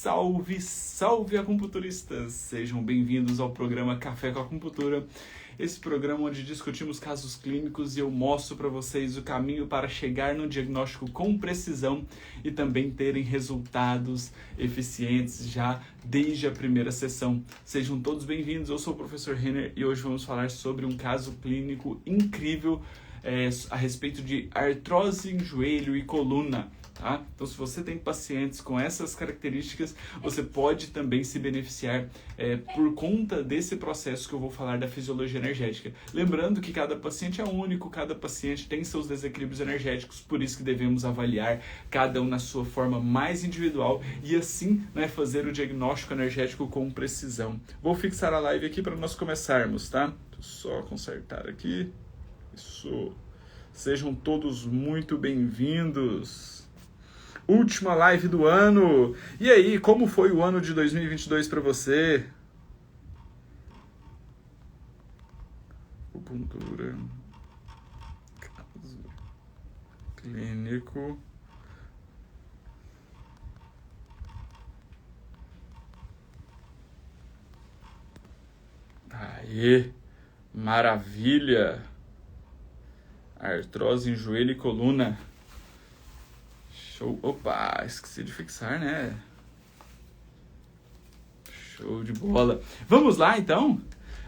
Salve, salve acupunturistas! Sejam bem-vindos ao programa Café com Acupuntura. Esse programa onde discutimos casos clínicos e eu mostro para vocês o caminho para chegar no diagnóstico com precisão e também terem resultados eficientes já desde a primeira sessão. Sejam todos bem-vindos, eu sou o professor Renner e hoje vamos falar sobre um caso clínico incrível a respeito de artrose em joelho e coluna. Tá? Então, se você tem pacientes com essas características, você pode também se beneficiar por conta desse processo que eu vou falar da fisiologia energética. Lembrando que cada paciente é único, cada paciente tem seus desequilíbrios energéticos, por isso que devemos avaliar cada um na sua forma mais individual e assim fazer o diagnóstico energético com precisão. Vou fixar a live aqui para nós começarmos, tá? Só consertar aqui. Isso. Sejam todos muito bem-vindos. Última live do ano. E aí, como foi o ano de 2022 para você? Acupuntura. Caso clínico. Aê, maravilha. Artrose em joelho e coluna. Show. Opa, esqueci de fixar, né? Show de bola. Vamos lá, então?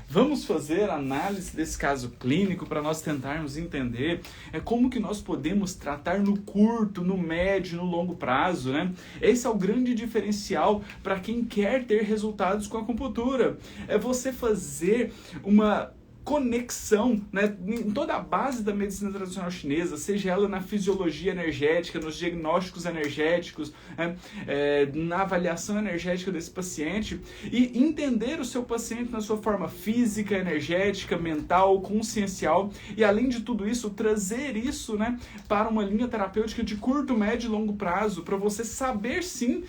Vamos fazer a análise desse caso clínico para nós tentarmos entender como que nós podemos tratar no curto, no médio, no longo prazo, né? Esse é o grande diferencial para quem quer ter resultados com a acupuntura. É você fazer uma conexão, né, em toda a base da medicina tradicional chinesa, seja ela na fisiologia energética, nos diagnósticos energéticos, na avaliação energética desse paciente e entender o seu paciente na sua forma física, energética, mental, consciencial e além de tudo isso, trazer isso, né, para uma linha terapêutica de curto, médio e longo prazo, para você saber sim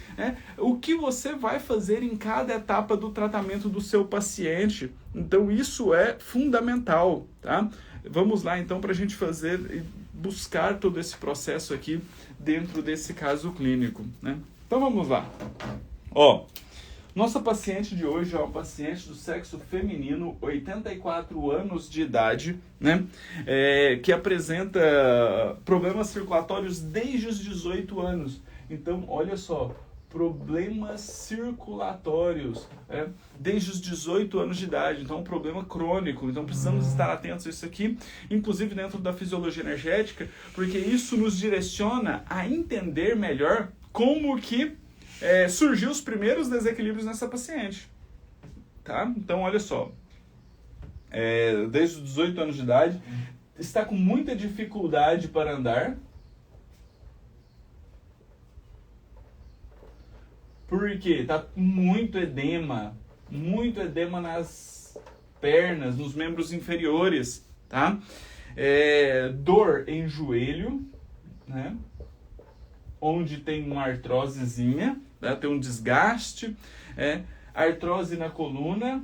o que você vai fazer em cada etapa do tratamento do seu paciente. Então isso é fundamental, tá? Vamos lá então para a gente fazer e buscar todo esse processo aqui dentro desse caso clínico, né? Então vamos lá. Nossa paciente de hoje é uma paciente do sexo feminino, 84 anos de idade, né? Que apresenta problemas circulatórios desde os 18 anos. Então, olha só, problemas circulatórios desde os 18 anos de idade, então é um problema crônico, então precisamos estar atentos a isso aqui, inclusive dentro da fisiologia energética, porque isso nos direciona a entender melhor como que surgiu os primeiros desequilíbrios nessa paciente, tá? Então olha só, desde os 18 anos de idade, está com muita dificuldade para andar, porque tá muito edema nas pernas, nos membros inferiores, tá? Dor em joelho, né? Onde tem uma artrosezinha, tá? Tem um desgaste, artrose na coluna,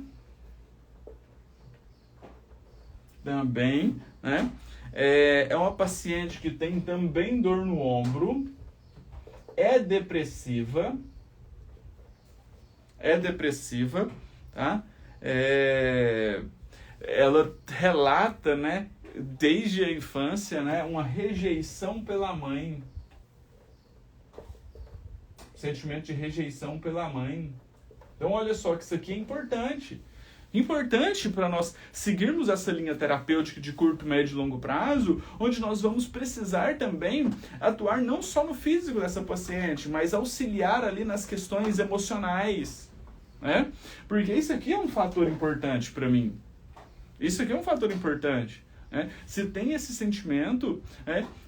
também, né? É uma paciente que tem também dor no ombro, é depressiva, tá? Ela relata, né, desde a infância, né, uma rejeição pela mãe. Sentimento de rejeição pela mãe. Então, olha só que isso aqui é importante. Importante para nós seguirmos essa linha terapêutica de curto, médio e longo prazo, onde nós vamos precisar também atuar não só no físico dessa paciente, mas auxiliar ali nas questões emocionais, né? Porque isso aqui é um fator importante para mim. Isso aqui é um fator importante. Se tem esse sentimento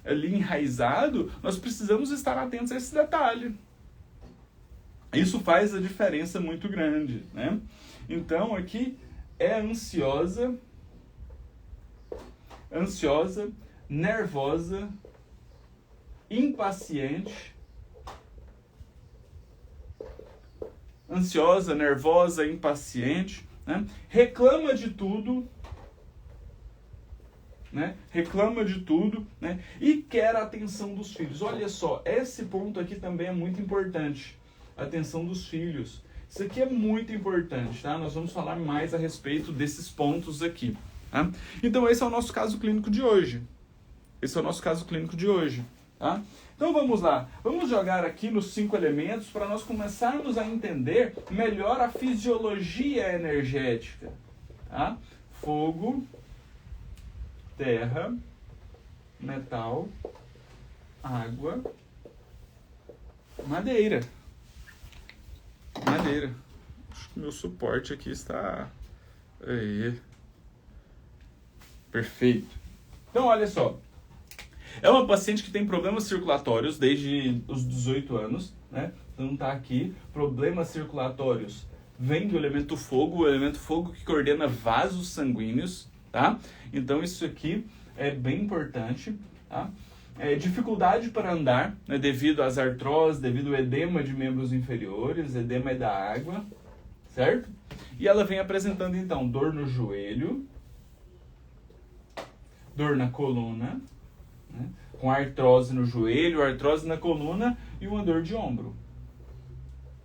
ali enraizado, nós precisamos estar atentos a esse detalhe. Isso faz a diferença muito grande, né? Então, aqui é ansiosa, nervosa, impaciente, né? Reclama de tudo, né? E quer a atenção dos filhos. Olha só, esse ponto aqui também é muito importante. atenção dos filhos. Isso aqui é muito importante, tá? Nós vamos falar mais a respeito desses pontos aqui, tá? Então esse é o nosso caso clínico de hoje. Tá? Então vamos lá. Vamos jogar aqui nos 5 elementos para nós começarmos a entender melhor a fisiologia energética. Tá? Fogo, terra, metal, água, madeira. Acho que meu suporte aqui está... Aí. Perfeito. Então, olha só. É uma paciente que tem problemas circulatórios desde os 18 anos, né? Então tá aqui, problemas circulatórios vem do elemento fogo, o elemento fogo que coordena vasos sanguíneos, tá? Então isso aqui é bem importante, tá? Dificuldade para andar, né, devido às artroses, devido ao edema de membros inferiores, edema é da água, certo? E ela vem apresentando então dor no joelho, dor na coluna, né, com artrose no joelho, artrose na coluna e uma dor de ombro.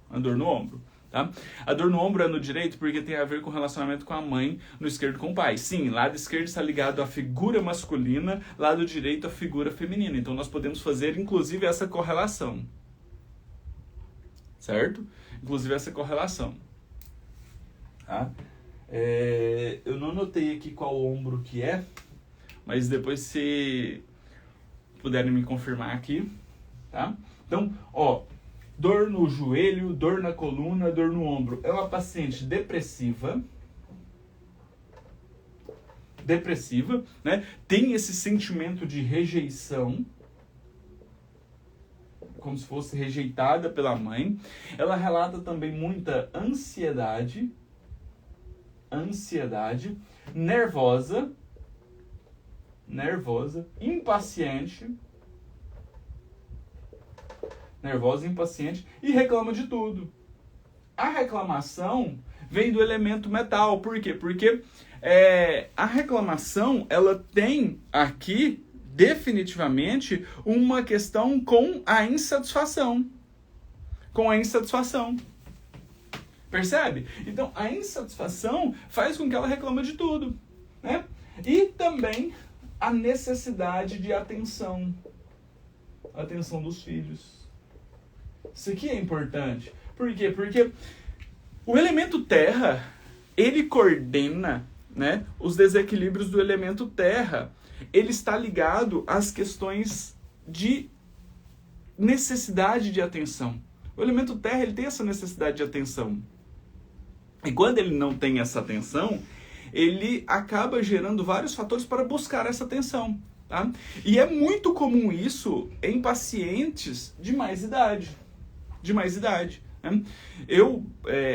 Uma dor no ombro. Tá? A dor no ombro é no direito porque tem a ver com o relacionamento com a mãe, no esquerdo com o pai. Sim, lado esquerdo está ligado à figura masculina, lado direito à figura feminina. Então nós podemos fazer inclusive essa correlação. Certo? Inclusive essa correlação. Tá? Eu não anotei aqui qual ombro que é, mas depois se puderem me confirmar aqui. Tá? Então, ó... Dor no joelho, dor na coluna, dor no ombro. É uma paciente depressiva, né? Tem esse sentimento de rejeição, como se fosse rejeitada pela mãe. Ela relata também muita ansiedade, nervosa, impaciente, e reclama de tudo. A reclamação vem do elemento metal. Por quê? Porque a reclamação, ela tem aqui, definitivamente, uma questão com a insatisfação. Percebe? Então, a insatisfação faz com que ela reclame de tudo, né? E também a necessidade de atenção dos filhos. Isso aqui é importante. Por quê? Porque o elemento terra, ele coordena, né, os desequilíbrios do elemento terra. Ele está ligado às questões de necessidade de atenção. O elemento terra, ele tem essa necessidade de atenção. E quando ele não tem essa atenção, ele acaba gerando vários fatores para buscar essa atenção. Tá? E é muito comum isso em pacientes de mais idade. Né? Eu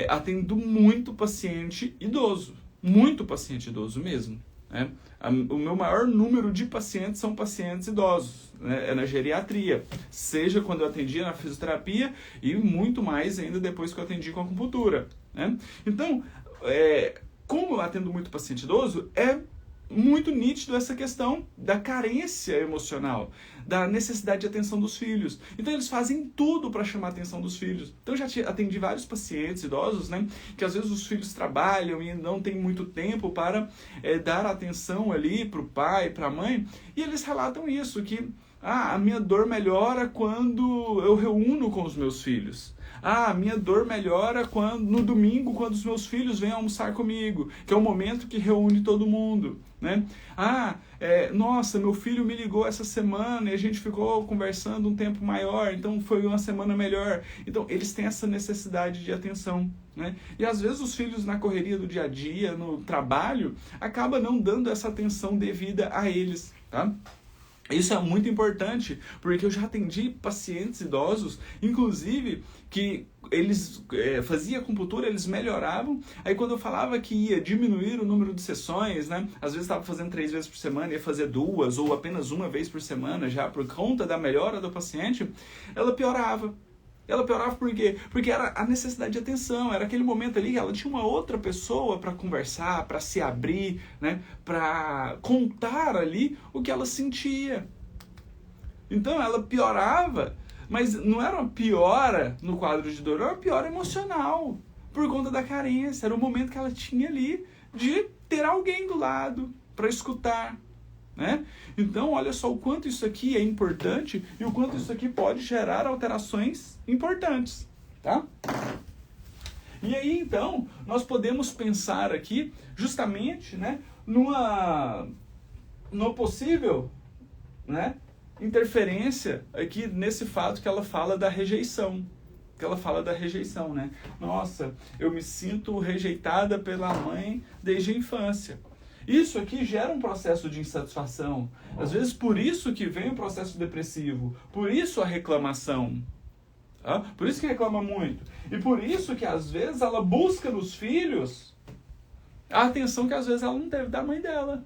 atendo muito paciente idoso mesmo. Né? O meu maior número de pacientes são pacientes idosos, né? É na geriatria, seja quando eu atendia na fisioterapia e muito mais ainda depois que eu atendi com a acupuntura. Né? Então, como eu atendo muito paciente idoso, é muito nítido essa questão da carência emocional, da necessidade de atenção dos filhos. Então eles fazem tudo para chamar a atenção dos filhos. Então eu já atendi vários pacientes idosos, né, que às vezes os filhos trabalham e não tem muito tempo para dar atenção ali para o pai, para a mãe, e eles relatam isso, que a minha dor melhora quando eu reúno com os meus filhos. A minha dor melhora no domingo, quando os meus filhos vêm almoçar comigo, que é o momento que reúne todo mundo. Né? Nossa, meu filho me ligou essa semana e a gente ficou conversando um tempo maior, então foi uma semana melhor. Então, eles têm essa necessidade de atenção. Né? E às vezes os filhos na correria do dia a dia, no trabalho, acabam não dando essa atenção devida a eles. Tá? Isso é muito importante, porque eu já atendi pacientes idosos, inclusive, que eles faziam acupuntura, eles melhoravam. Aí quando eu falava que ia diminuir o número de sessões, né? Às vezes estava fazendo 3 vezes por semana, ia fazer 2 ou apenas 1 vez por semana já, por conta da melhora do paciente, ela piorava. Ela piorava por quê? Porque era a necessidade de atenção, era aquele momento ali que ela tinha uma outra pessoa para conversar, para se abrir, né? Para contar ali o que ela sentia. Então ela piorava Mas não era uma piora no quadro de dor, era uma piora emocional, por conta da carência. Era o momento que ela tinha ali de ter alguém do lado para escutar, né? Então, olha só o quanto isso aqui é importante e o quanto isso aqui pode gerar alterações importantes, tá? E aí, então, nós podemos pensar aqui justamente, né, numa possível, né, interferência aqui nesse fato que ela fala da rejeição. Que ela fala da rejeição, né? Nossa, eu me sinto rejeitada pela mãe desde a infância. Isso aqui gera um processo de insatisfação. Às vezes por isso que vem o processo depressivo. Por isso a reclamação. Tá? Por isso que reclama muito. E por isso que às vezes ela busca nos filhos a atenção que às vezes ela não teve da mãe dela.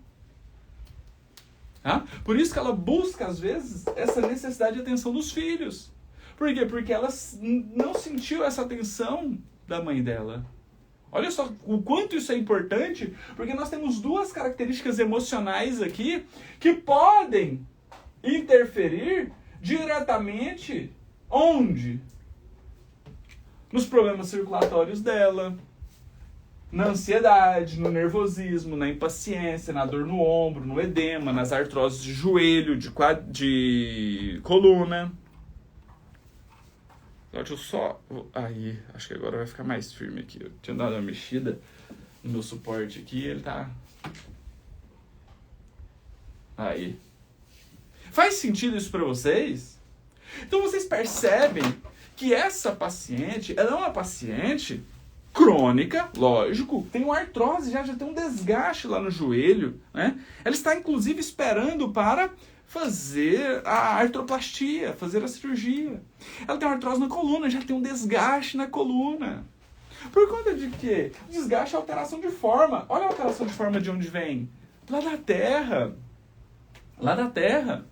Tá? Por isso que ela busca às vezes essa necessidade de atenção dos filhos. Por quê? Porque ela não sentiu essa atenção da mãe dela. Olha só o quanto isso é importante, porque nós temos duas características emocionais aqui que podem interferir diretamente onde? Nos problemas circulatórios dela, na ansiedade, no nervosismo, na impaciência, na dor no ombro, no edema, nas artroses de joelho, de coluna. Deixa eu só... Aí, acho que agora vai ficar mais firme aqui. Eu tinha dado uma mexida no meu suporte aqui e ele tá... Aí. Faz sentido isso pra vocês? Então vocês percebem que essa paciente, ela é uma paciente crônica, lógico, tem uma artrose, já tem um desgaste lá no joelho, né? Ela está inclusive esperando para fazer a artroplastia, fazer a cirurgia. Ela tem uma artrose na coluna, já tem um desgaste na coluna. Por conta de quê? Desgaste é alteração de forma. Olha a alteração de forma de onde vem. Lá da terra. Lá da terra.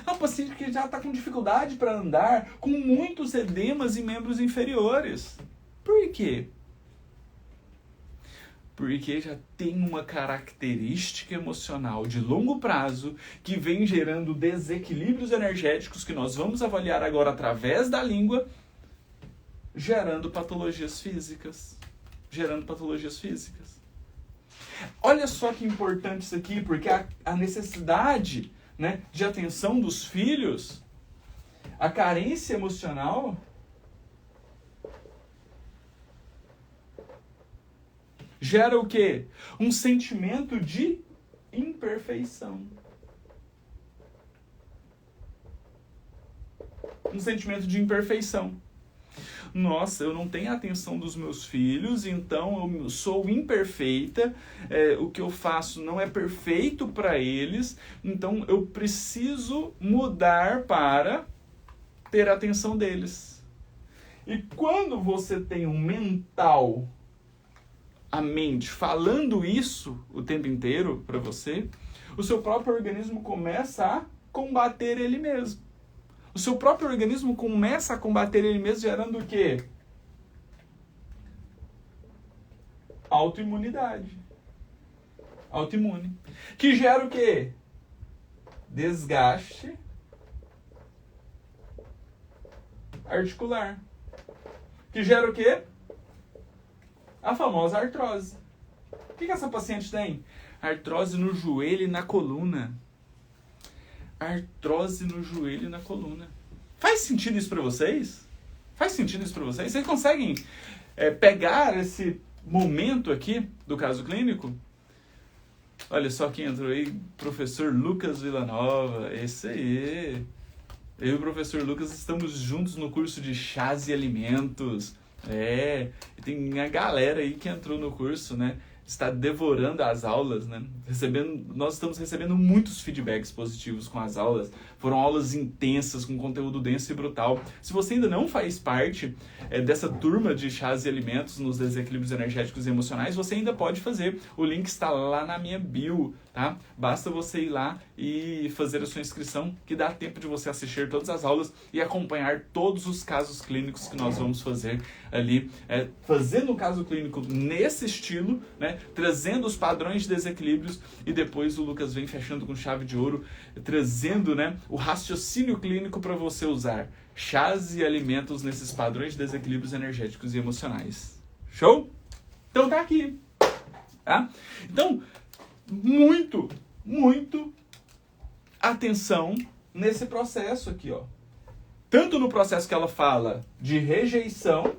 É um paciente que já está com dificuldade para andar, com muitos edemas em membros inferiores. Por quê? Porque já tem uma característica emocional de longo prazo que vem gerando desequilíbrios energéticos que nós vamos avaliar agora através da língua, gerando patologias físicas. Gerando patologias físicas. Olha só que importante isso aqui, porque a necessidade, né, de atenção dos filhos, a carência emocional, gera o quê? Um sentimento de imperfeição. Um sentimento de imperfeição. Nossa, eu não tenho a atenção dos meus filhos, então eu sou imperfeita, o que eu faço não é perfeito para eles, então eu preciso mudar para ter a atenção deles. E quando você tem um mental, a mente, falando isso o tempo inteiro para você, o seu próprio organismo começa a combater ele mesmo. O seu próprio organismo começa a combater ele mesmo, gerando o quê? Autoimunidade. Autoimune. Que gera o quê? Desgaste articular. Que gera o quê? A famosa artrose. O que essa paciente tem? Artrose no joelho e na coluna. Artrose no joelho e na coluna. Faz sentido isso para vocês? Faz sentido isso para vocês? Vocês conseguem pegar esse momento aqui do caso clínico? Olha só quem entrou aí, professor Lucas Villanova. Esse aí. Eu e o professor Lucas estamos juntos no curso de chás e alimentos. Tem a galera aí que entrou no curso, né? Está devorando as aulas, né? Nós estamos recebendo muitos feedbacks positivos com as aulas. Foram aulas intensas, com conteúdo denso e brutal. Se você ainda não faz parte dessa turma de chás e alimentos nos desequilíbrios energéticos e emocionais, você ainda pode fazer. O link está lá na minha bio, tá? Basta você ir lá e fazer a sua inscrição, que dá tempo de você assistir todas as aulas e acompanhar todos os casos clínicos que nós vamos fazer ali. Fazendo o caso clínico nesse estilo, né? Trazendo os padrões de desequilíbrios, e depois o Lucas vem fechando com chave de ouro, trazendo, né, o raciocínio clínico para você usar. chás e alimentos nesses padrões de desequilíbrios energéticos e emocionais. Show? Então tá aqui. Tá? Então, muito atenção nesse processo aqui, ó. Tanto no processo que ela fala de rejeição,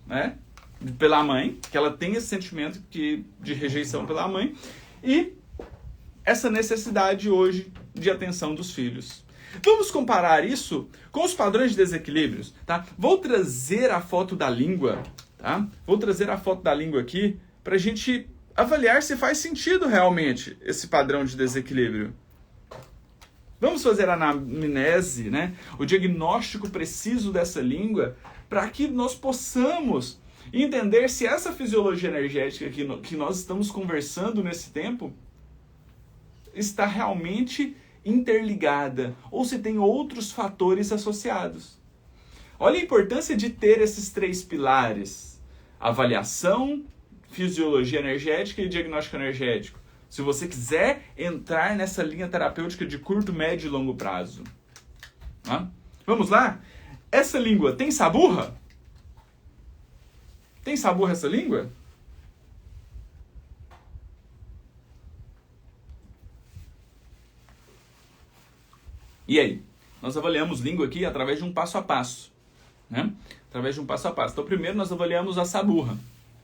né, pela mãe, que ela tem esse sentimento de rejeição pela mãe, e essa necessidade hoje de atenção dos filhos. Vamos comparar isso com os padrões de desequilíbrios, tá? Vou trazer a foto da língua, tá? Vou trazer a foto da língua aqui para a gente avaliar se faz sentido realmente esse padrão de desequilíbrio. Vamos fazer a anamnese, né? O diagnóstico preciso dessa língua, para que nós possamos entender se essa fisiologia energética que nós estamos conversando nesse tempo está realmente interligada, ou se tem outros fatores associados. Olha a importância de ter esses 3 pilares: avaliação, fisiologia energética e diagnóstico energético. Se você quiser entrar nessa linha terapêutica de curto, médio e longo prazo. Tá? Vamos lá? Essa língua tem saburra? Tem saburra essa língua? E aí? Nós avaliamos língua aqui através de um passo a passo. Né? Através de um passo a passo. Então, primeiro nós avaliamos a saburra.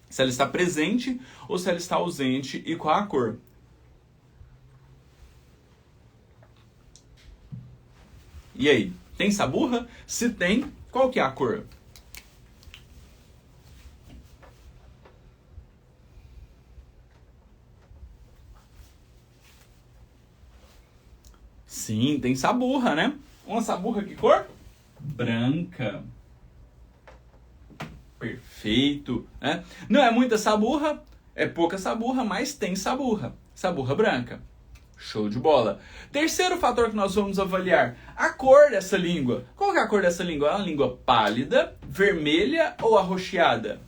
Se ela está presente ou se ela está ausente e qual a cor. E aí? Tem saburra? Se tem, qual que é a cor? Sim, tem saburra, né? Uma saburra que cor? Branca. Perfeito, né? Não é muita saburra, é pouca saburra, mas tem saburra. Saburra branca. Show de bola. Terceiro fator que nós vamos avaliar, a cor dessa língua. Qual que é a cor dessa língua? É uma língua pálida, vermelha ou arroxeada?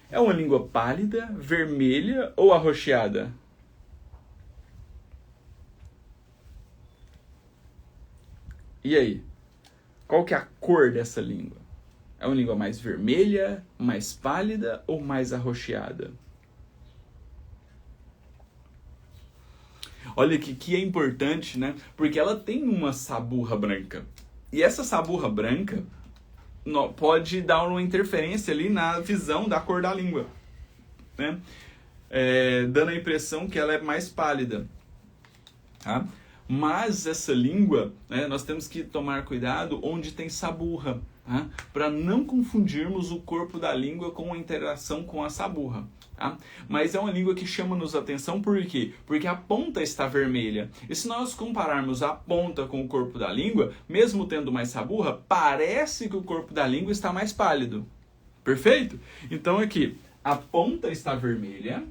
É uma língua pálida, vermelha ou arroxeada? E aí? Qual que é a cor dessa língua? É uma língua mais vermelha, mais pálida ou mais arroxeada? Olha que é importante, né? Porque ela tem uma saburra branca. E essa saburra branca pode dar uma interferência ali na visão da cor da língua, né? Dando a impressão que ela é mais pálida. Tá? Mas essa língua, né, nós temos que tomar cuidado onde tem saburra, tá? Para não confundirmos o corpo da língua com a interação com a saburra. Tá? Mas é uma língua que chama-nos atenção por quê? Porque a ponta está vermelha. E se nós compararmos a ponta com o corpo da língua, mesmo tendo mais saburra, parece que o corpo da língua está mais pálido. Perfeito? Então aqui, a ponta está vermelha.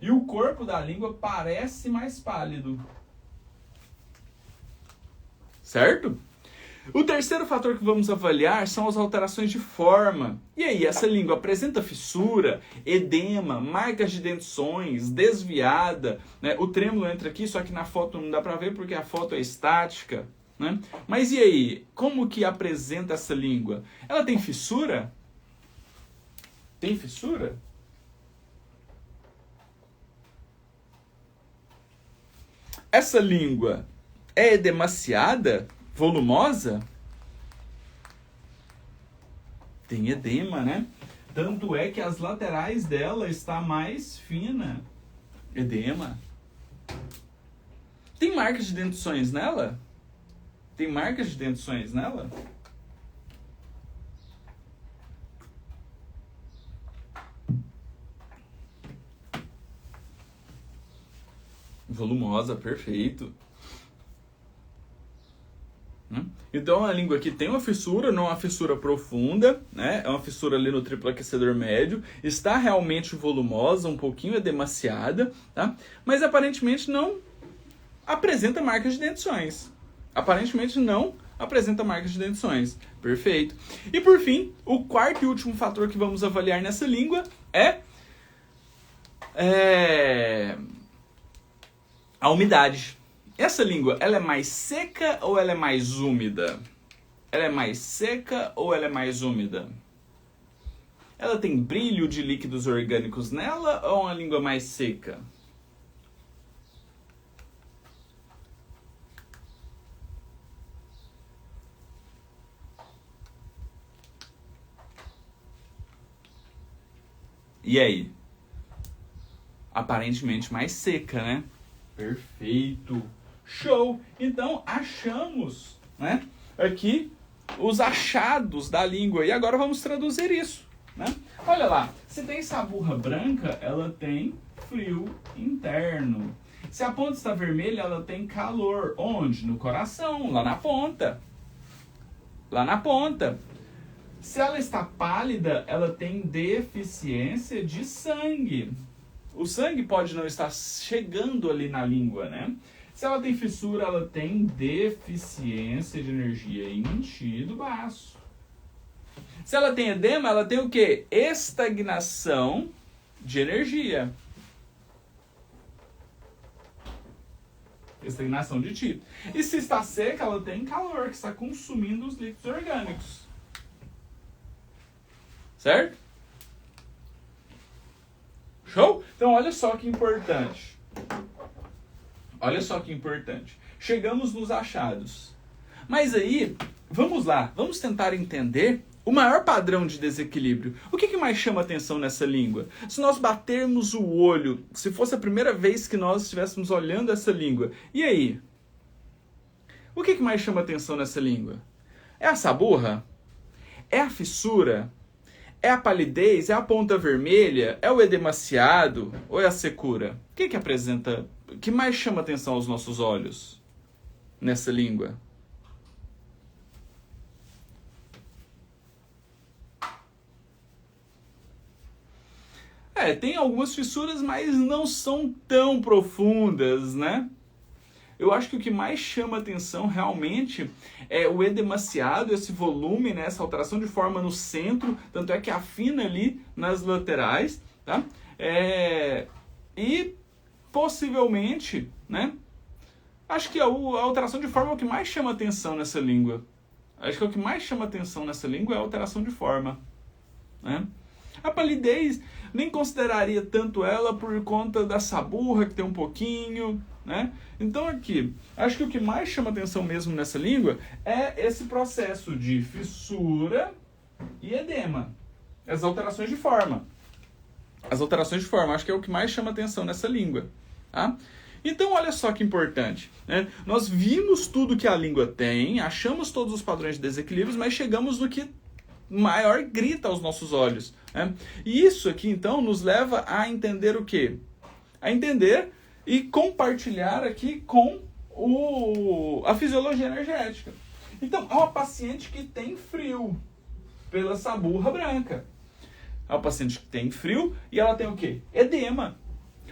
E o corpo da língua parece mais pálido. Certo? O terceiro fator que vamos avaliar são as alterações de forma. E aí, essa língua apresenta fissura, edema, marcas de dentições, desviada, né? O trêmulo entra aqui, só que na foto não dá para ver porque a foto é estática, né? Mas e aí, como que apresenta essa língua? Ela tem fissura? Tem fissura? Essa língua é edemaciada? Volumosa? Tem edema, né? Tanto é que as laterais dela está mais fina. Edema. Tem marcas de dentições nela? Tem marcas de dentições nela? Volumosa, perfeito. Então a língua aqui tem uma fissura, não é uma fissura profunda, né? É uma fissura ali no triplo aquecedor médio, está realmente volumosa, um pouquinho edemaciada, tá? Mas aparentemente não apresenta marcas de dentições. Aparentemente não apresenta marcas de dentições. Perfeito. E por fim, o quarto e último fator que vamos avaliar nessa língua é a umidade. Essa língua, ela é mais seca ou ela é mais úmida? Ela é mais seca ou ela é mais úmida? Ela tem brilho de líquidos orgânicos nela ou é uma língua mais seca? E aí? Aparentemente mais seca, né? Perfeito! Show! Então, achamos, né, aqui os achados da língua. E agora vamos traduzir isso, né? Olha lá, se tem saburra branca, ela tem frio interno. Se a ponta está vermelha, ela tem calor. Onde? No coração, lá na ponta. Lá na ponta. Se ela está pálida, ela tem deficiência de sangue. O sangue pode não estar chegando ali na língua, né? Se ela tem fissura, ela tem deficiência de energia em ti do baço. Se ela tem edema, ela tem o quê? Estagnação de energia. Estagnação de ti. E se está seca, ela tem calor, que está consumindo os líquidos orgânicos. Certo? Show? Então, olha só que importante. Olha só que importante. Chegamos nos achados. Mas aí, vamos lá. Vamos tentar entender o maior padrão de desequilíbrio. O que mais chama atenção nessa língua? Se nós batermos o olho, se fosse a primeira vez que nós estivéssemos olhando essa língua, e aí? O que mais chama atenção nessa língua? É a saburra? É a fissura? É a palidez? É a ponta vermelha? É o edemaciado? Ou é a secura? O que apresenta, o que mais chama atenção aos nossos olhos nessa língua? Tem algumas fissuras, mas não são tão profundas, né? Eu acho que o que mais chama atenção realmente é o edemaciado, esse volume, né, essa alteração de forma no centro, tanto é que afina ali nas laterais, tá? E possivelmente, né, acho que a alteração de forma é o que mais chama atenção nessa língua. Acho que o que mais chama atenção nessa língua é a alteração de forma, né? A palidez, nem consideraria tanto ela por conta da saburra, que tem um pouquinho, né? Então aqui, acho que o que mais chama atenção mesmo nessa língua é esse processo de fissura e edema. As alterações de forma. As alterações de forma, acho que é o que mais chama atenção nessa língua, tá? Então olha só que importante, né? Nós vimos tudo que a língua tem, achamos todos os padrões de desequilíbrios, mas chegamos no que maior grita aos nossos olhos, né? E isso aqui, então, nos leva a entender o quê? A entender e compartilhar aqui com a fisiologia energética. Então, é uma paciente que tem frio pela saburra branca. É uma paciente que tem frio e ela tem o quê? Edema.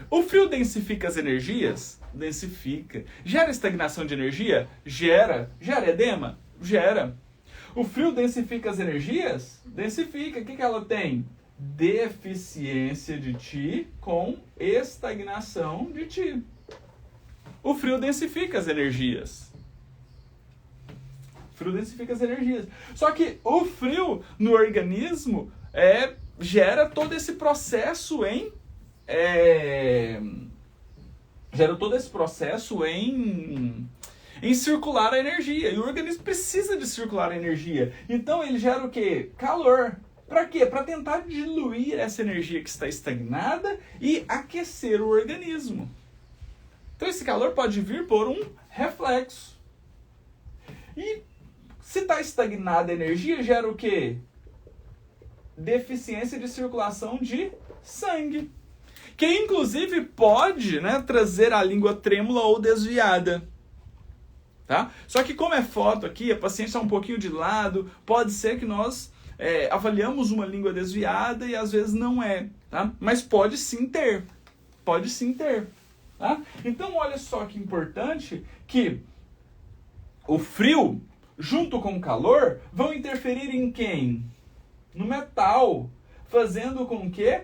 O frio densifica as energias? Densifica. Gera estagnação de energia? Gera. Gera edema? Gera. O frio densifica as energias? Densifica. O que ela tem? Deficiência de ti com estagnação de ti. O frio densifica as energias. O frio densifica as energias. Só que o frio no organismo gera todo esse processo em circular a energia. E o organismo precisa de circular a energia. Então ele gera o quê? Calor. Para quê? Para tentar diluir essa energia que está estagnada e aquecer o organismo. Então esse calor pode vir por um reflexo. E se está estagnada a energia, gera o quê? Deficiência de circulação de sangue. Que inclusive pode, né, trazer a língua trêmula ou desviada. Tá? Só que como é foto aqui, a paciente está um pouquinho de lado, pode ser que nós avaliamos uma língua desviada e às vezes não é. Tá? Mas pode sim ter. Pode sim ter. Tá? Então olha só que importante que o frio junto com o calor vão interferir em quem? No metal, fazendo com que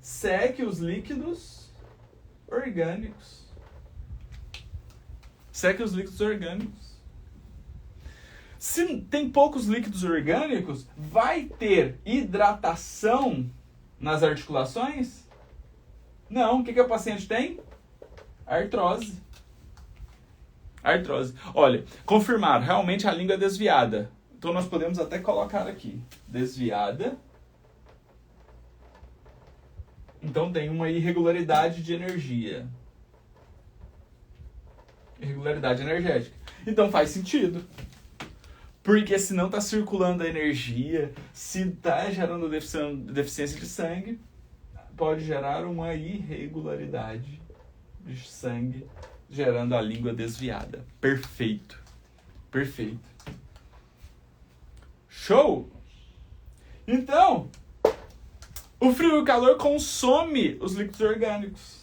seque os líquidos orgânicos. seca os líquidos orgânicos. Se tem poucos líquidos orgânicos, vai ter hidratação nas articulações? Não. O que o paciente tem? Artrose. Artrose. Olha, confirmaram, realmente a língua é desviada. Então nós podemos até colocar aqui. Desviada. Então tem uma irregularidade de energia. Irregularidade energética. Então faz sentido. Porque se não está circulando a energia, se está gerando deficiência de sangue, pode gerar uma irregularidade de sangue, gerando a língua desviada. Perfeito. Perfeito. Show? Então, o frio e o calor consomem os líquidos orgânicos.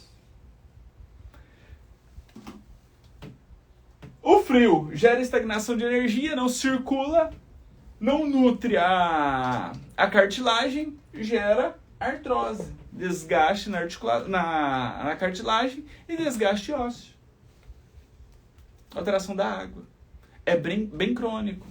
O frio gera estagnação de energia, não circula, não nutre a cartilagem, gera artrose, desgaste na cartilagem e desgaste ósseo. Alteração da água. É bem crônico.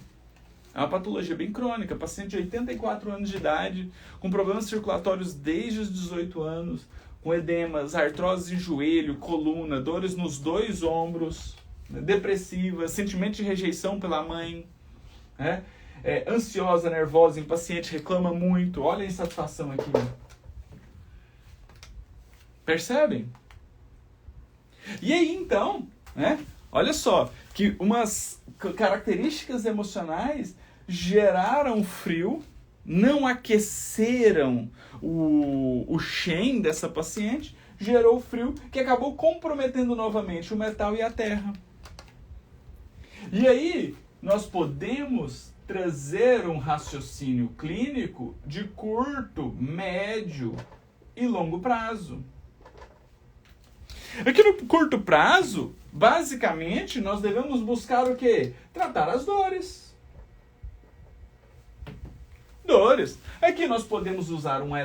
É uma patologia bem crônica. Paciente de 84 anos de idade, com problemas circulatórios desde os 18 anos, com edemas, artrose em joelho, coluna, dores nos 2 ombros, depressiva, sentimento de rejeição pela mãe, né? Ansiosa, nervosa, impaciente, reclama muito. Olha a insatisfação aqui. Percebem? E aí, então, né? Olha só, que umas características emocionais geraram frio, não aqueceram o Shen dessa paciente, gerou frio, que acabou comprometendo novamente o metal e a terra. E aí, nós podemos trazer um raciocínio clínico de curto, médio e longo prazo. Aqui no curto prazo, basicamente, nós devemos buscar o quê? Tratar as dores. Dores. Aqui nós podemos usar um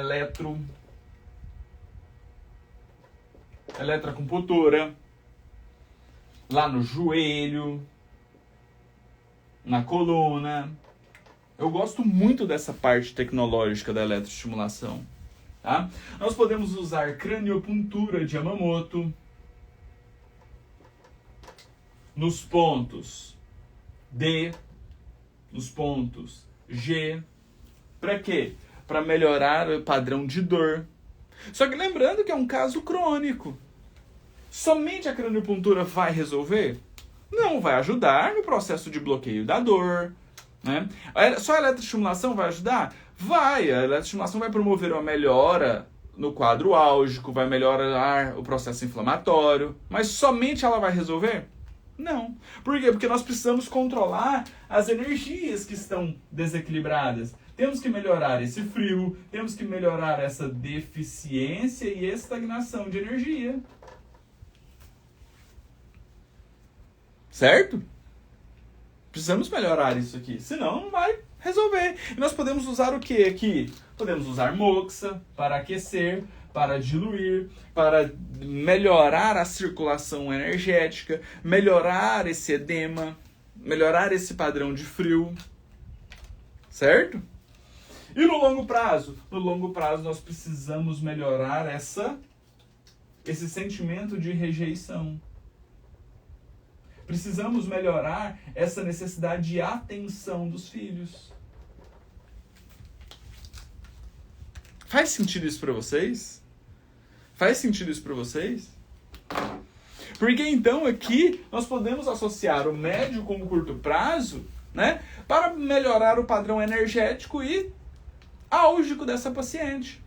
eletroacupuntura, lá no joelho, na coluna. Eu gosto muito dessa parte tecnológica da eletroestimulação. Tá? Nós podemos usar craniopuntura de Yamamoto nos pontos D, nos pontos G. Para quê? Para melhorar o padrão de dor. Só que lembrando que é um caso crônico. Somente a craniopuntura vai resolver? Não, vai ajudar no processo de bloqueio da dor, né? Só a eletroestimulação vai ajudar? Vai. A eletroestimulação vai promover uma melhora no quadro álgico, vai melhorar o processo inflamatório, mas somente ela vai resolver? Não. Por quê? Porque nós precisamos controlar as energias que estão desequilibradas. Temos que melhorar esse frio, temos que melhorar essa deficiência e estagnação de energia. Certo? Precisamos melhorar isso aqui, senão não vai resolver. E nós podemos usar o que aqui? Podemos usar moxa para aquecer, para diluir, para melhorar a circulação energética, melhorar esse edema, melhorar esse padrão de frio. Certo? E no longo prazo? No longo prazo nós precisamos melhorar esse sentimento de rejeição. Precisamos melhorar essa necessidade de atenção dos filhos. Faz sentido isso para vocês? Faz sentido isso para vocês? Porque então aqui nós podemos associar o médio com o curto prazo, né, para melhorar o padrão energético e álgico dessa paciente,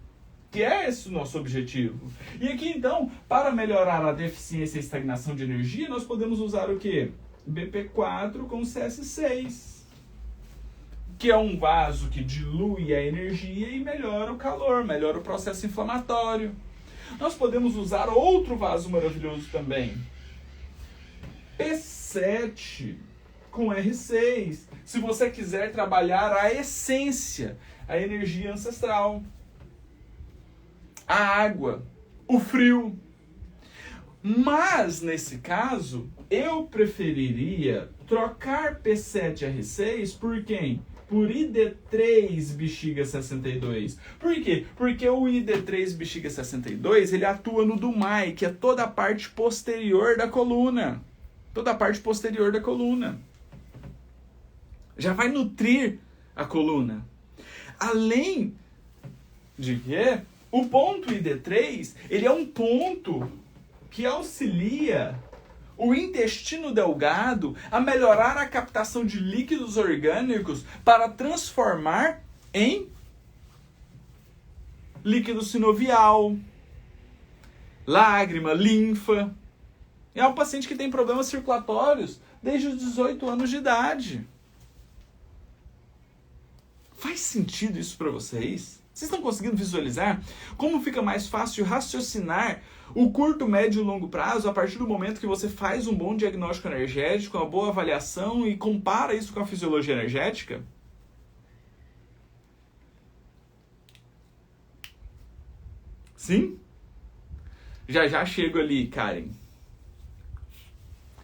que é esse o nosso objetivo. E aqui então, para melhorar a deficiência e estagnação de energia, nós podemos usar o quê? BP4 com CS6, que é um vaso que dilui a energia e melhora o calor, melhora o processo inflamatório. Nós podemos usar outro vaso maravilhoso também, P7 com R6, se você quiser trabalhar a essência, a energia ancestral, a água, o frio. Mas, nesse caso, eu preferiria trocar P7R6 por quem? Por ID3 bexiga 62. Por quê? Porque o ID3 bexiga 62, ele atua no DUMAI, que é toda a parte posterior da coluna. Toda a parte posterior da coluna. Já vai nutrir a coluna. Além de que o ponto ID3, ele é um ponto que auxilia o intestino delgado a melhorar a captação de líquidos orgânicos para transformar em líquido sinovial, lágrima, linfa. É um paciente que tem problemas circulatórios desde os 18 anos de idade. Faz sentido isso para vocês? Vocês estão conseguindo visualizar como fica mais fácil raciocinar o curto, médio e longo prazo a partir do momento que você faz um bom diagnóstico energético, uma boa avaliação e compara isso com a fisiologia energética? Sim? Já chego ali, Karen.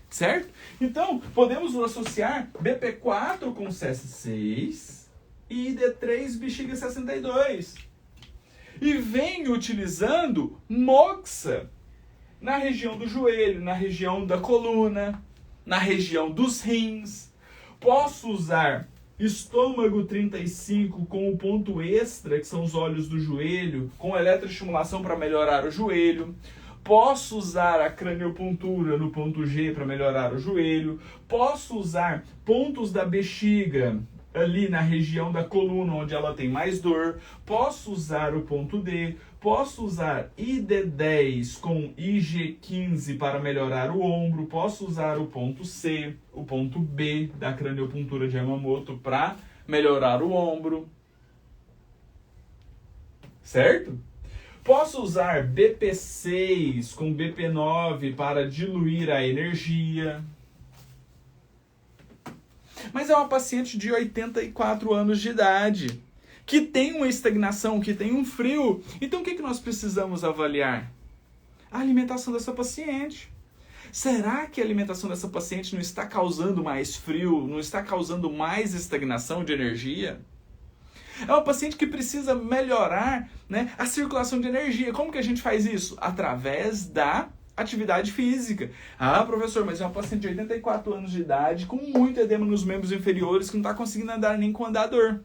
Certo? Então, podemos associar BP4 com CS6 e ID3 bexiga 62. E venho utilizando moxa na região do joelho, na região da coluna, na região dos rins. Posso usar estômago 35 com o ponto extra, que são os olhos do joelho, com eletroestimulação para melhorar o joelho. Posso usar a craniopuntura no ponto G para melhorar o joelho. Posso usar pontos da bexiga ali na região da coluna onde ela tem mais dor. Posso usar o ponto D. Posso usar ID10 com IG15 para melhorar o ombro. Posso usar o ponto C, o ponto B da craniopuntura de Yamamoto para melhorar o ombro. Certo? Posso usar BP6 com BP9 para diluir a energia. Mas é uma paciente de 84 anos de idade, que tem uma estagnação, que tem um frio. Então o que nós precisamos avaliar? A alimentação dessa paciente. Será que a alimentação dessa paciente não está causando mais frio, não está causando mais estagnação de energia? É uma paciente que precisa melhorar, né, a circulação de energia. Como que a gente faz isso? Através da atividade física. Ah, professor, mas é uma paciente de 84 anos de idade, com muito edema nos membros inferiores, que não está conseguindo andar nem com andador.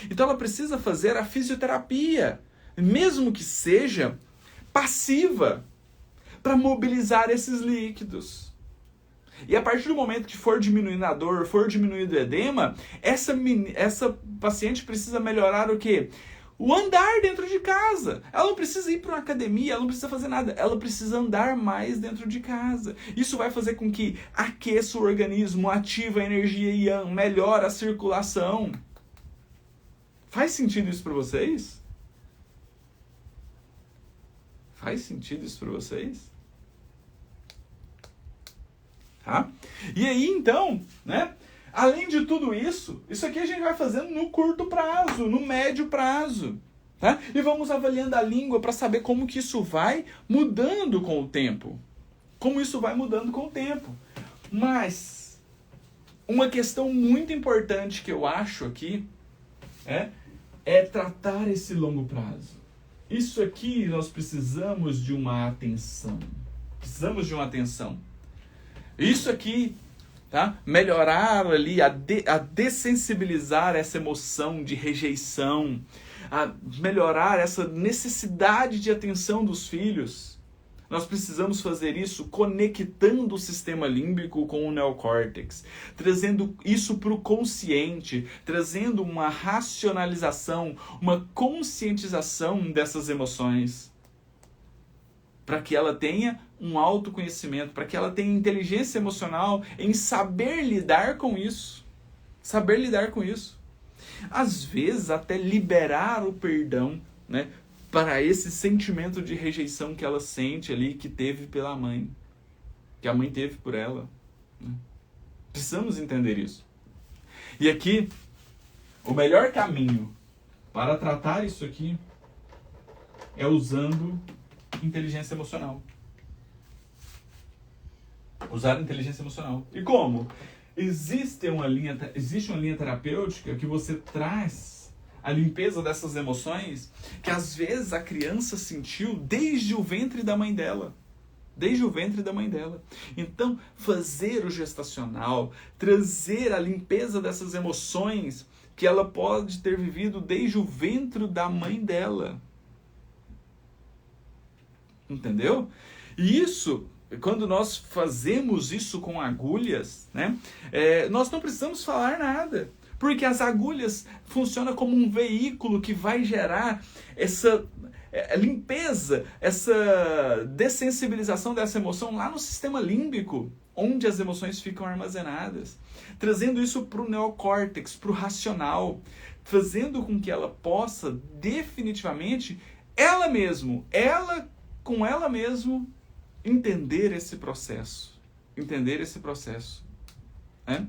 Então ela precisa fazer a fisioterapia, mesmo que seja passiva, para mobilizar esses líquidos. E a partir do momento que for diminuindo a dor, for diminuindo o edema, essa paciente precisa melhorar o quê? O andar dentro de casa. Ela não precisa ir para uma academia, ela não precisa fazer nada. Ela precisa andar mais dentro de casa. Isso vai fazer com que aqueça o organismo, ativa a energia yang, melhora a circulação. Faz sentido isso para vocês? Faz sentido isso para vocês? Tá? E aí, então, né? Além de tudo isso, isso aqui a gente vai fazendo no curto prazo, no médio prazo. Tá? E vamos avaliando a língua para saber como que isso vai mudando com o tempo. Como isso vai mudando com o tempo. Mas, uma questão muito importante que eu acho aqui é tratar esse longo prazo. Isso aqui nós precisamos de uma atenção. Precisamos de uma atenção. Isso aqui, tá? Melhorar ali, a dessensibilizar essa emoção de rejeição, a melhorar essa necessidade de atenção dos filhos. Nós precisamos fazer isso conectando o sistema límbico com o neocórtex, trazendo isso para o consciente, trazendo uma racionalização, uma conscientização dessas emoções, para que ela tenha um autoconhecimento, para que ela tenha inteligência emocional em saber lidar com isso. Saber lidar com isso. Às vezes até liberar o perdão, né, para esse sentimento de rejeição que ela sente ali, que teve pela mãe, que a mãe teve por ela. Né? Precisamos entender isso. E aqui, o melhor caminho para tratar isso aqui é usando inteligência emocional. Usar a inteligência emocional. E como? Existe uma linha terapêutica que você traz a limpeza dessas emoções que às vezes a criança sentiu desde o ventre da mãe dela. Desde o ventre da mãe dela. Então, fazer o gestacional, trazer a limpeza dessas emoções que ela pode ter vivido desde o ventre da mãe dela. Entendeu? E isso, quando nós fazemos isso com agulhas, né, nós não precisamos falar nada. Porque as agulhas funcionam como um veículo que vai gerar essa limpeza, essa dessensibilização dessa emoção lá no sistema límbico, onde as emoções ficam armazenadas. Trazendo isso para o neocórtex, para o racional, fazendo com que ela possa definitivamente, ela com ela mesma, entender esse processo. Né?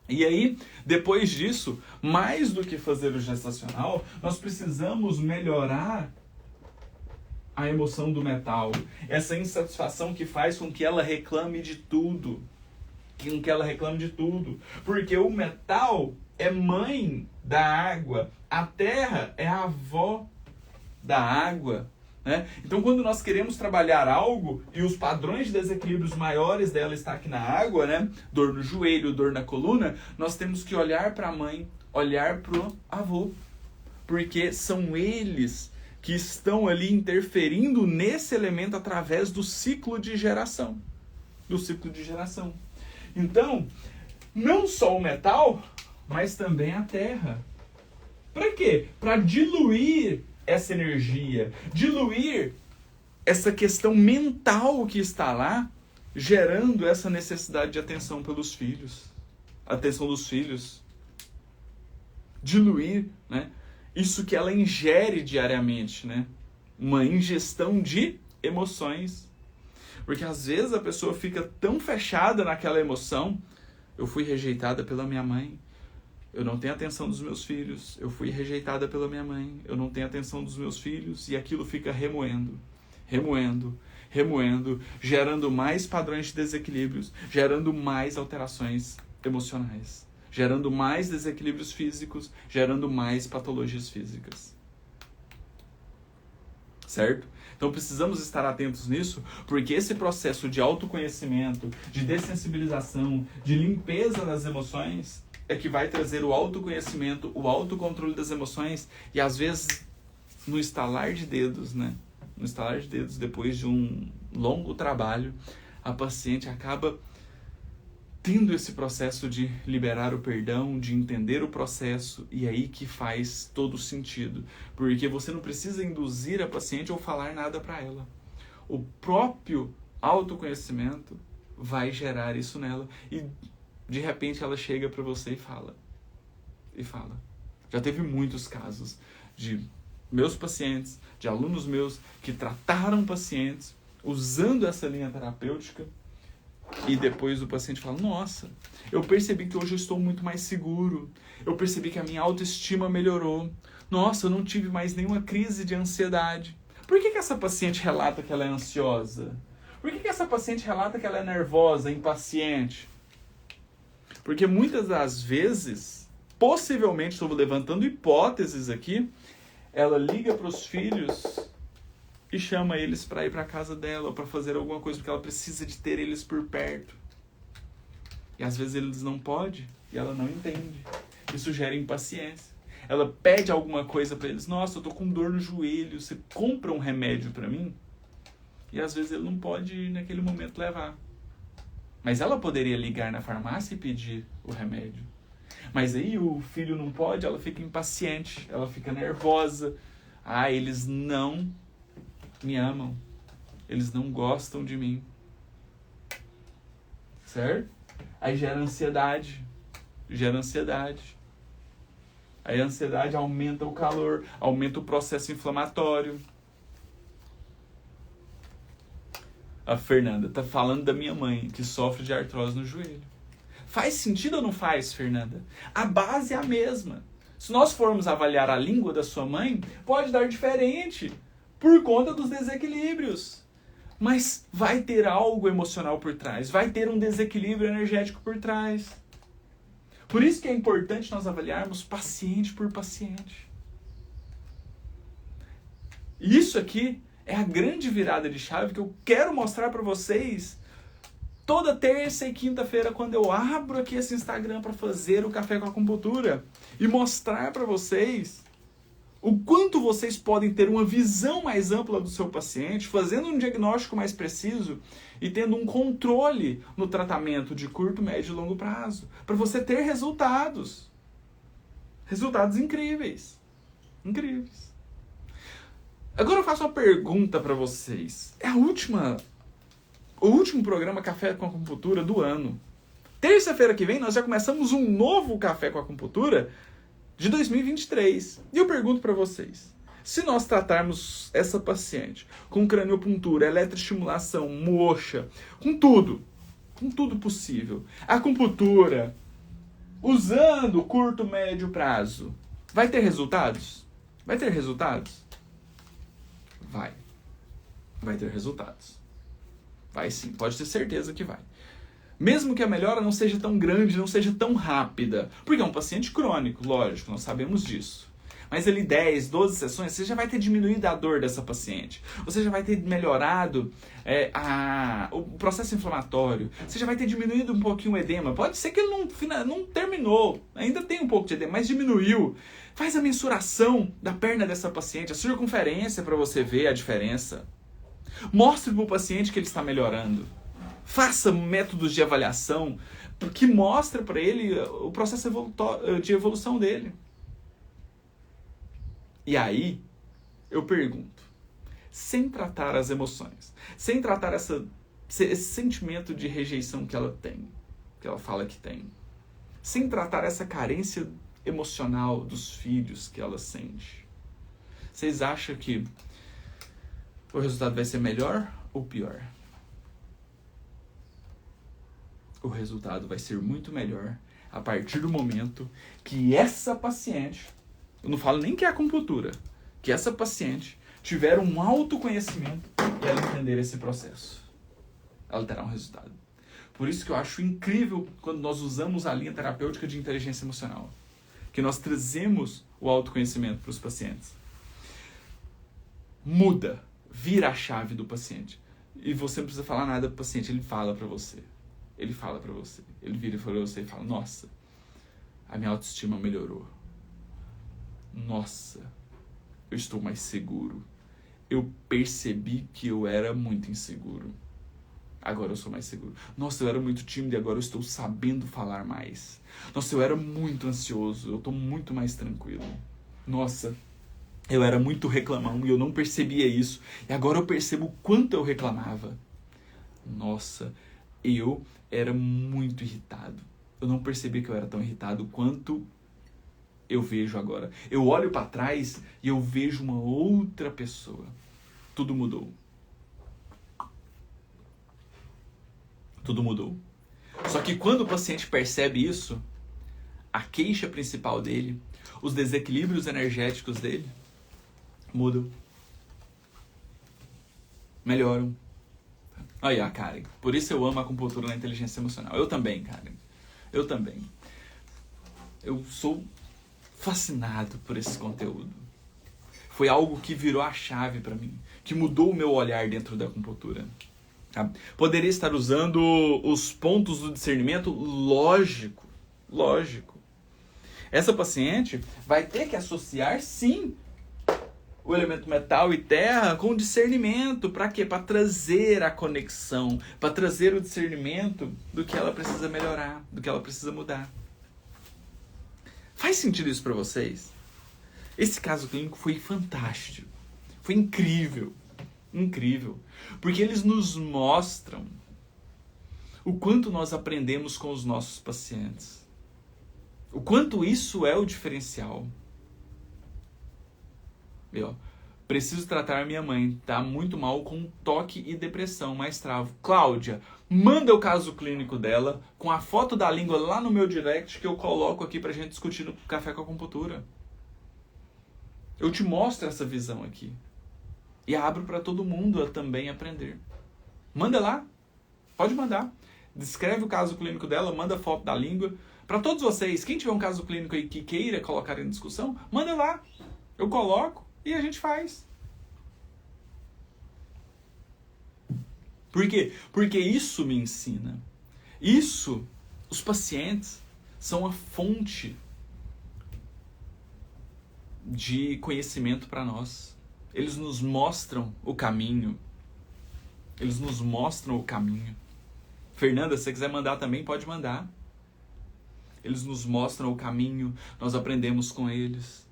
E aí, depois disso, mais do que fazer o gestacional, nós precisamos melhorar a emoção do metal. Essa insatisfação que faz com que ela reclame de tudo. Porque o metal é mãe da água. A terra é a avó da água. Né? Então, quando nós queremos trabalhar algo e os padrões de desequilíbrios maiores dela está aqui na água, né? Dor no joelho, dor na coluna, nós temos que olhar para a mãe, olhar para o avô. Porque são eles que estão ali interferindo nesse elemento através do ciclo de geração. Então, não só o metal, mas também a terra. Para quê? Para diluir essa energia, diluir essa questão mental que está lá, gerando essa necessidade de atenção pelos filhos. Atenção dos filhos. Diluir, né? Isso que ela ingere diariamente, né? Uma ingestão de emoções. Porque às vezes a pessoa fica tão fechada naquela emoção. Eu fui rejeitada pela minha mãe. Eu não tenho atenção dos meus filhos. Eu fui rejeitada pela minha mãe. Eu não tenho atenção dos meus filhos. E aquilo fica remoendo, gerando mais padrões de desequilíbrios, gerando mais alterações emocionais, gerando mais desequilíbrios físicos, gerando mais patologias físicas. Certo? Então precisamos estar atentos nisso, porque esse processo de autoconhecimento, de dessensibilização, de limpeza das emoções, é que vai trazer o autoconhecimento, o autocontrole das emoções, e às vezes no estalar de dedos, né? No estalar de dedos, depois de um longo trabalho, a paciente acaba tendo esse processo de liberar o perdão, de entender o processo, e aí que faz todo sentido. Porque você não precisa induzir a paciente ou falar nada para ela. O próprio autoconhecimento vai gerar isso nela. E de repente ela chega para você e fala. Já teve muitos casos de meus pacientes, de alunos meus, que trataram pacientes usando essa linha terapêutica. E depois o paciente fala, nossa, eu percebi que hoje eu estou muito mais seguro. Eu percebi que a minha autoestima melhorou. Nossa, eu não tive mais nenhuma crise de ansiedade. Por que essa paciente relata que ela é ansiosa? Por que essa paciente relata que ela é nervosa, impaciente? Porque muitas das vezes, possivelmente, estou levantando hipóteses aqui, ela liga para os filhos e chama eles para ir para a casa dela ou para fazer alguma coisa, porque ela precisa de ter eles por perto. E às vezes eles não podem e ela não entende. Isso gera impaciência. Ela pede alguma coisa para eles. Nossa, eu tô com dor no joelho, você compra um remédio para mim? E às vezes ele não pode naquele momento levar. Mas ela poderia ligar na farmácia e pedir o remédio. Mas aí o filho não pode, ela fica impaciente, ela fica nervosa. Ah, eles não me amam. Eles não gostam de mim. Certo? Aí gera ansiedade. Aí a ansiedade aumenta o calor, aumenta o processo inflamatório. A Fernanda tá falando da minha mãe, que sofre de artrose no joelho. Faz sentido ou não faz, Fernanda? A base é a mesma. Se nós formos avaliar a língua da sua mãe, pode dar diferente por conta dos desequilíbrios. Mas vai ter algo emocional por trás, vai ter um desequilíbrio energético por trás. Por isso que é importante nós avaliarmos paciente por paciente. Isso aqui é a grande virada de chave que eu quero mostrar para vocês toda terça e quinta-feira, quando eu abro aqui esse Instagram para fazer o Café com Acupuntura e mostrar para vocês o quanto vocês podem ter uma visão mais ampla do seu paciente, fazendo um diagnóstico mais preciso e tendo um controle no tratamento de curto, médio e longo prazo, para você ter resultados. Resultados incríveis. Incríveis. Agora eu faço uma pergunta para vocês. É o último programa Café com Acupuntura do ano. Terça-feira que vem nós já começamos um novo Café com Acupuntura de 2023. E eu pergunto para vocês, se nós tratarmos essa paciente com craniopuntura, eletroestimulação, moxa, com tudo possível, acupuntura, usando curto, médio prazo, vai ter resultados? Vai ter resultados? Vai. Vai ter resultados. Vai sim, pode ter certeza que vai. Mesmo que a melhora não seja tão grande, não seja tão rápida. Porque é um paciente crônico, lógico, nós sabemos disso. Mas ali 10, 12 sessões, você já vai ter diminuído a dor dessa paciente. Você já vai ter melhorado o processo inflamatório. Você já vai ter diminuído um pouquinho o edema. Pode ser que ele não terminou, ainda tem um pouco de edema, mas diminuiu. Faz a mensuração da perna dessa paciente, a circunferência para você ver a diferença. Mostre para o paciente que ele está melhorando. Faça métodos de avaliação que mostrem para ele o processo de evolução dele. E aí, eu pergunto, sem tratar as emoções, sem tratar esse sentimento de rejeição que ela tem, que ela fala que tem, sem tratar essa carência emocional dos filhos que ela sente, vocês acham que o resultado vai ser melhor ou pior? O resultado vai ser muito melhor a partir do momento que essa paciente, eu não falo nem que é acupuntura, que essa paciente tiver um autoconhecimento e ela entender esse processo. Ela terá um resultado. Por isso que eu acho incrível quando nós usamos a linha terapêutica de inteligência emocional, que nós trazemos o autoconhecimento para os pacientes. Muda, vira a chave do paciente. E você não precisa falar nada para o paciente, ele fala para você. Ele fala para você. Ele vira para você e fala, nossa, a minha autoestima melhorou. Nossa, eu estou mais seguro. Eu percebi que eu era muito inseguro. Agora eu sou mais seguro. Nossa, eu era muito tímido e agora eu estou sabendo falar mais. Nossa, eu era muito ansioso. Eu estou muito mais tranquilo. Nossa, eu era muito reclamão e eu não percebia isso. E agora eu percebo o quanto eu reclamava. Nossa, eu era muito irritado. Eu não percebi que eu era tão irritado quanto eu vejo agora. Eu olho para trás e eu vejo uma outra pessoa. Tudo mudou. Tudo mudou. Só que quando o paciente percebe isso, a queixa principal dele, os desequilíbrios energéticos dele, mudam. Melhoram. Aí, a Karen. Por isso eu amo a acupuntura na inteligência emocional. Eu também, Karen. Eu também. Eu sou fascinado por esse conteúdo. Foi algo que virou a chave para mim, que mudou o meu olhar dentro da acupuntura. Tá? Poderia estar usando os pontos do discernimento? Lógico. Essa paciente vai ter que associar, sim, o elemento metal e terra com discernimento. Para quê? Para trazer a conexão, para trazer o discernimento do que ela precisa melhorar, do que ela precisa mudar. Faz sentido isso para vocês? Esse caso clínico foi fantástico. Foi incrível. Incrível. Porque eles nos mostram o quanto nós aprendemos com os nossos pacientes. O quanto isso é o diferencial. Preciso tratar minha mãe. Tá muito mal com toque e depressão, mais travo. Cláudia, manda o caso clínico dela com a foto da língua lá no meu direct que eu coloco aqui pra gente discutir no Café com Acupuntura. Eu te mostro essa visão aqui. E abro para todo mundo a também aprender. Manda lá, pode mandar. Descreve o caso clínico dela, manda foto da língua. Para todos vocês, quem tiver um caso clínico aí que queira colocar em discussão, manda lá. Eu coloco e a gente faz. Por quê? Porque isso me ensina. Isso, os pacientes são a fonte de conhecimento para nós. Eles nos mostram o caminho. Eles nos mostram o caminho. Fernanda, se você quiser mandar também, pode mandar. Eles nos mostram o caminho, nós aprendemos com eles.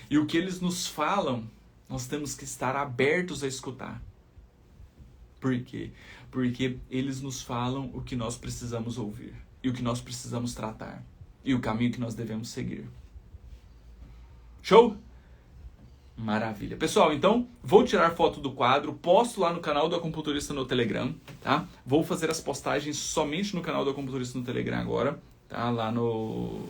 E o que eles nos falam, nós temos que estar abertos a escutar. Por quê? Porque eles nos falam o que nós precisamos ouvir. E o que nós precisamos tratar. E o caminho que nós devemos seguir. Show? Maravilha. Pessoal, então, vou tirar foto do quadro, posto lá no canal do Acupunturista no Telegram, tá? Vou fazer as postagens somente no canal do Acupunturista no Telegram agora, tá? Lá no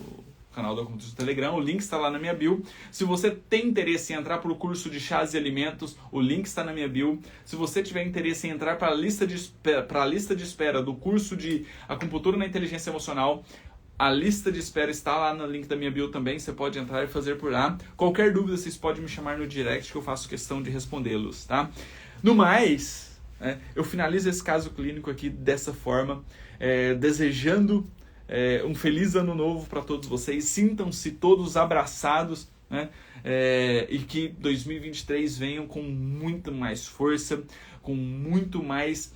canal do Acupunturista no Telegram, o link está lá na minha bio. Se você tem interesse em entrar para o curso de chás e alimentos, o link está na minha bio. Se você tiver interesse em entrar para a lista de espera do curso de Acupuntura na Inteligência Emocional, a lista de espera está lá no link da minha bio também, você pode entrar e fazer por lá. Qualquer dúvida, vocês podem me chamar no direct que eu faço questão de respondê-los, tá? No mais, eu finalizo esse caso clínico aqui dessa forma, desejando um feliz ano novo para todos vocês. Sintam-se todos abraçados, né? E que 2023 venham com muito mais força, com muito mais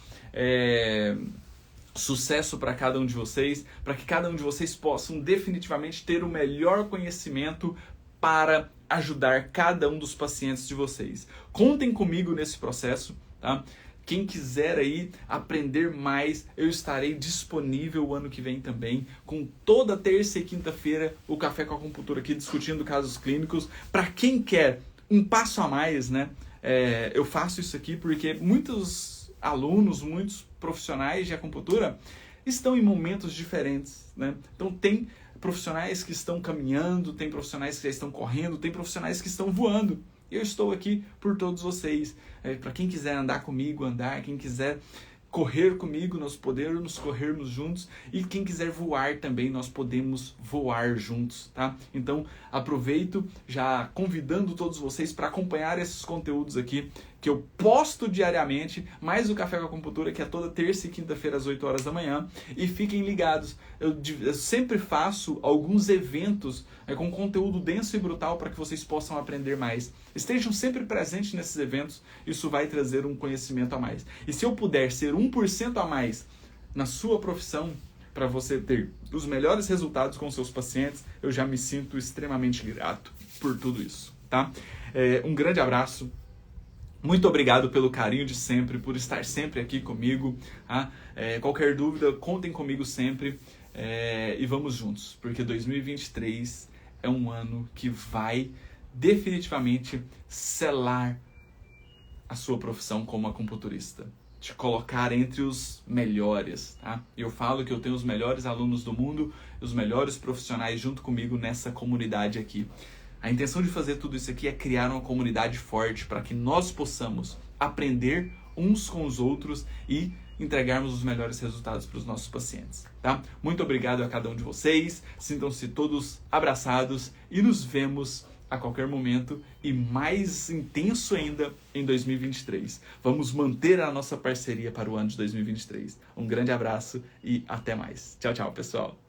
sucesso para cada um de vocês, para que cada um de vocês possam definitivamente ter o melhor conhecimento para ajudar cada um dos pacientes de vocês. Contem comigo nesse processo, tá? Quem quiser aí aprender mais, eu estarei disponível o ano que vem também, com toda terça e quinta-feira, o Café com Acupuntura aqui discutindo casos clínicos. Para quem quer um passo a mais, né? Eu faço isso aqui porque muitos alunos, muitos profissionais de acupuntura estão em momentos diferentes, né? Então tem profissionais que estão caminhando, tem profissionais que já estão correndo, tem profissionais que estão voando. Eu estou aqui por todos vocês. Para quem quiser andar comigo, quem quiser correr comigo, nós podemos corrermos juntos, e quem quiser voar também, nós podemos voar juntos, tá? Então, aproveito já convidando todos vocês para acompanhar esses conteúdos aqui, que eu posto diariamente, mais o Café com Acupuntura, que é toda terça e quinta-feira às 8 horas da manhã, e fiquem ligados, eu sempre faço alguns eventos com conteúdo denso e brutal para que vocês possam aprender mais. Estejam sempre presentes nesses eventos, isso vai trazer um conhecimento a mais. E se eu puder ser 1% a mais na sua profissão, para você ter os melhores resultados com seus pacientes, eu já me sinto extremamente grato por tudo isso, tá? Um grande abraço. Muito obrigado pelo carinho de sempre, por estar sempre aqui comigo. Tá? Qualquer dúvida, contem comigo sempre e vamos juntos, porque 2023 é um ano que vai definitivamente selar a sua profissão como acupunturista, te colocar entre os melhores. Tá? Eu falo que eu tenho os melhores alunos do mundo, os melhores profissionais junto comigo nessa comunidade aqui. A intenção de fazer tudo isso aqui é criar uma comunidade forte para que nós possamos aprender uns com os outros e entregarmos os melhores resultados para os nossos pacientes, tá? Muito obrigado a cada um de vocês, sintam-se todos abraçados e nos vemos a qualquer momento e mais intenso ainda em 2023. Vamos manter a nossa parceria para o ano de 2023. Um grande abraço e até mais. Tchau, tchau, pessoal.